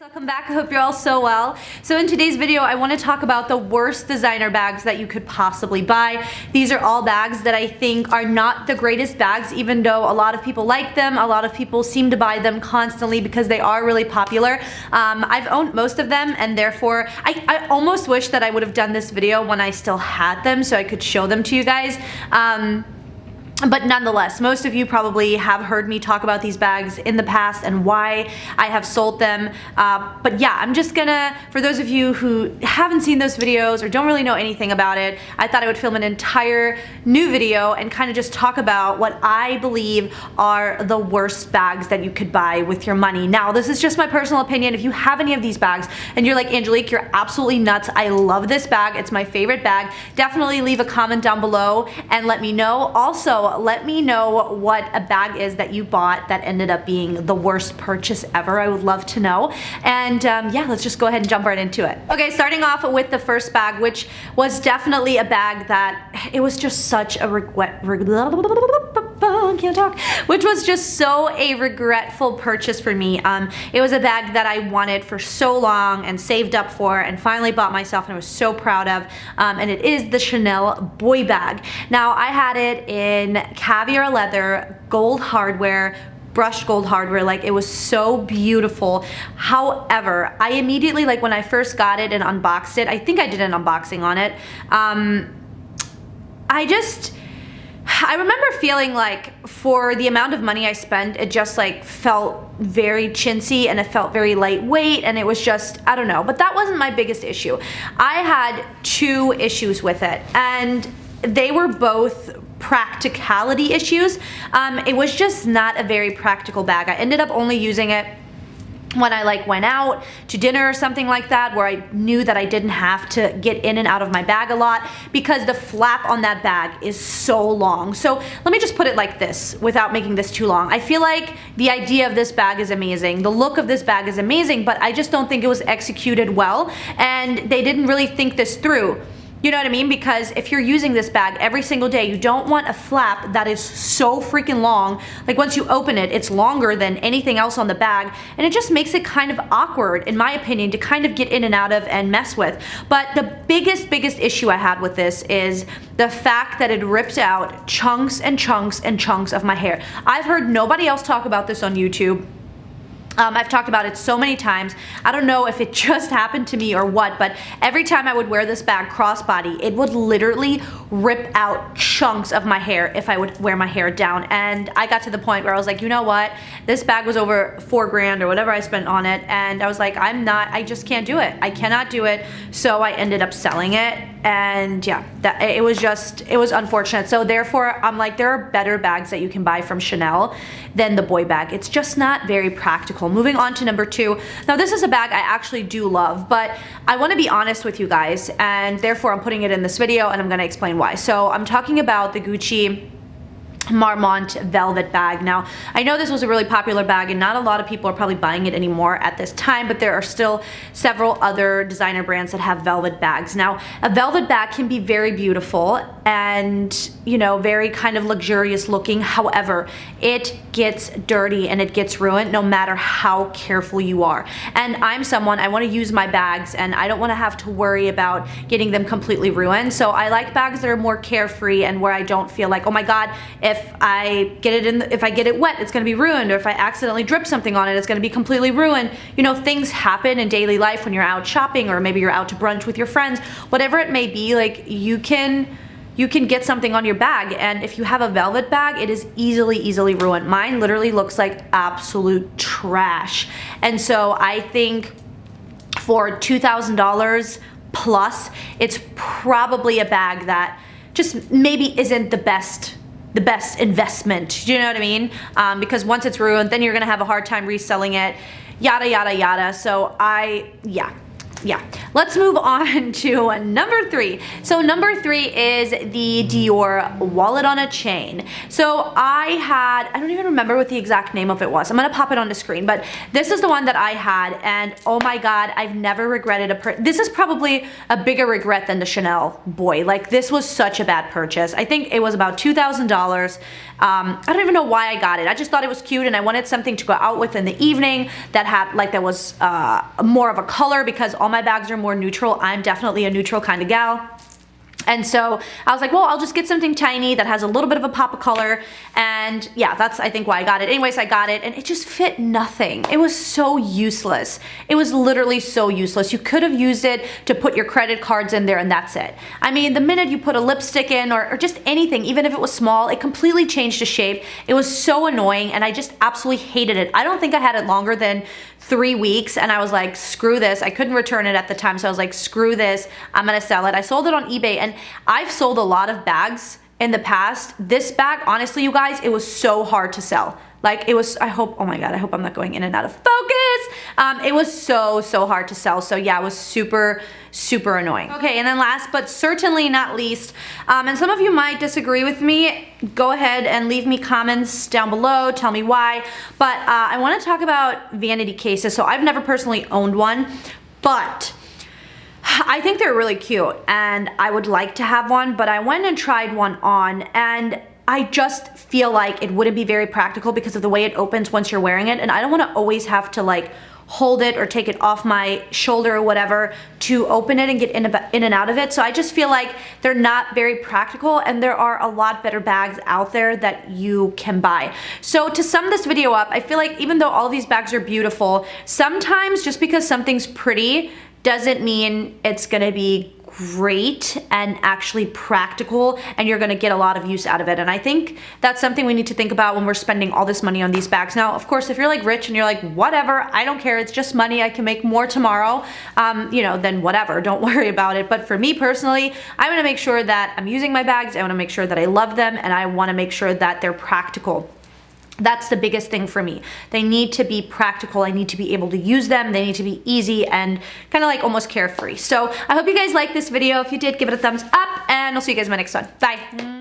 Welcome back. I hope you're all so well. So in today's video, I want to talk about the worst designer bags that you could possibly buy. These are all bags that I think are not the greatest bags, even though a lot of people like them. A lot of people seem to buy them constantly because they are really popular. I've owned most of them, and therefore I almost wish that I would have done this video when I still had them so I could show them to you guys. But nonetheless, most of you probably have heard me talk about these bags in the past and why I have sold them. But yeah, I'm just gonna, for those of you who haven't seen those videos or don't really know anything about it, I thought I would film an entire new video and kind of just talk about what I believe are the worst bags that you could buy with your money. Now, this is just my personal opinion. If you have any of these bags and you're like, Angelique, you're absolutely nuts, I love this bag, it's my favorite bag, definitely leave a comment down below and let me know. Also, let me know what a bag is that you bought that ended up being the worst purchase ever. I would love to know. And yeah, let's just go ahead and jump right into it. Okay, starting off with the first bag, which was definitely a bag that it was just such a can't talk, which was just so a regretful purchase for me. It was a bag that I wanted for so long and saved up for and finally bought myself and I was so proud of, and it is the Chanel boy bag. Now, I had it in caviar leather, gold hardware, brushed gold hardware, like it was so beautiful. However, I immediately, like when I first got it and unboxed it, I think I did an unboxing on it, I remember feeling like for the amount of money I spent, it just like felt very chintzy and it felt very lightweight and it was just, I don't know, but that wasn't my biggest issue. I had two issues with it and they were both practicality issues. It was just not a very practical bag. I ended up only using it when I like went out to dinner or something like that, where I knew that I didn't have to get in and out of my bag a lot because the flap on that bag is so long. So let me just put it like this without making this too long. I feel like the idea of this bag is amazing. The look of this bag is amazing, but I just don't think it was executed well and they didn't really think this through. You know what I mean? Because if you're using this bag every single day, you don't want a flap that is so freaking long. Like once you open it, it's longer than anything else on the bag. And it just makes it kind of awkward, in my opinion, to kind of get in and out of and mess with. But the biggest issue I had with this is the fact that it ripped out chunks and chunks and chunks of my hair. I've heard nobody else talk about this on YouTube. I've talked about it so many times. I don't know if it just happened to me or what, but every time I would wear this bag crossbody, it would literally rip out chunks of my hair if I would wear my hair down. And I got to the point where I was like, you know what? This bag was over $4 grand or whatever I spent on it. And I was like, I just can't do it. I cannot do it. So I ended up selling it. And yeah, it was unfortunate. So therefore, I'm like, there are better bags that you can buy from Chanel than the boy bag. It's just not very practical. Moving on to number two. Now, this is a bag I actually do love, but I want to be honest with you guys, and therefore I'm putting it in this video and I'm going to explain why. So I'm talking about the Gucci Marmont velvet bag. Now, I know this was a really popular bag and not a lot of people are probably buying it anymore at this time, but there are still several other designer brands that have velvet bags. Now, a velvet bag can be very beautiful and, you know, very kind of luxurious looking. However, it gets dirty and it gets ruined no matter how careful you are. And I'm someone, I want to use my bags and I don't want to have to worry about getting them completely ruined. So I like bags that are more carefree and where I don't feel like, oh my God, if I get it wet, it's gonna be ruined, or if I accidentally drip something on it, it's gonna be completely ruined. You know, things happen in daily life when you're out shopping, or maybe you're out to brunch with your friends, whatever it may be. Like you can get something on your bag, and if you have a velvet bag, it is easily ruined. Mine literally looks like absolute trash. And so I think for $2,000 plus, it's probably a bag that just maybe isn't the best investment. Do you know what I mean? Because once it's ruined, then you're gonna have a hard time reselling it, yada yada yada. So yeah. Let's move on to number three. So number three is the Dior wallet on a chain. So I don't even remember what the exact name of it was. I'm gonna pop it on the screen, but this is the one that I had, and oh my God, I've never regretted this is probably a bigger regret than the Chanel boy. Like, this was such a bad purchase. I think it was about $2,000, I don't even know why I got it. I just thought it was cute, and I wanted something to go out with in the evening that had like that was more of a color, because all my bags are more neutral. I'm definitely a neutral kind of gal. And so I was like, well, I'll just get something tiny that has a little bit of a pop of color. And yeah, that's I think why I got it. Anyways, I got it and it just fit nothing. It was so useless. It was literally so useless. You could have used it to put your credit cards in there and that's it. I mean, the minute you put a lipstick in or just anything, even if it was small, it completely changed the shape. It was so annoying and I just absolutely hated it. I don't think I had it longer than 3 weeks and I was like, screw this. I couldn't return it at the time, so I was like, screw this, I'm gonna sell it. I sold it on eBay, and I've sold a lot of bags in the past. This bag, honestly, you guys, it was so hard to sell. Like it was, I hope, oh my God, I hope I'm not going in and out of focus. It was so hard to sell. So yeah, it was super annoying. Okay, and then last but certainly not least, and some of you might disagree with me, go ahead and leave me comments down below, tell me why, but I wanna talk about vanity cases. So I've never personally owned one, but I think they're really cute and I would like to have one, but I went and tried one on and I just feel like it wouldn't be very practical because of the way it opens once you're wearing it, and I don't want to always have to like hold it or take it off my shoulder or whatever to open it and get in and out of it. So I just feel like they're not very practical, and there are a lot better bags out there that you can buy. So to sum this video up, I feel like even though all of these bags are beautiful, sometimes just because something's pretty doesn't mean it's gonna be great and actually practical and you're gonna get a lot of use out of it. And I think that's something we need to think about when we're spending all this money on these bags. Now, of course, if you're like rich and you're like, whatever, I don't care, it's just money, I can make more tomorrow, you know, then whatever, don't worry about it. But for me personally, I wanna make sure that I'm using my bags, I wanna make sure that I love them, and I wanna make sure that they're practical. That's the biggest thing for me. They need to be practical. I need to be able to use them. They need to be easy and kind of like almost carefree. So I hope you guys liked this video. If you did, give it a thumbs up, and I'll see you guys in my next one. Bye.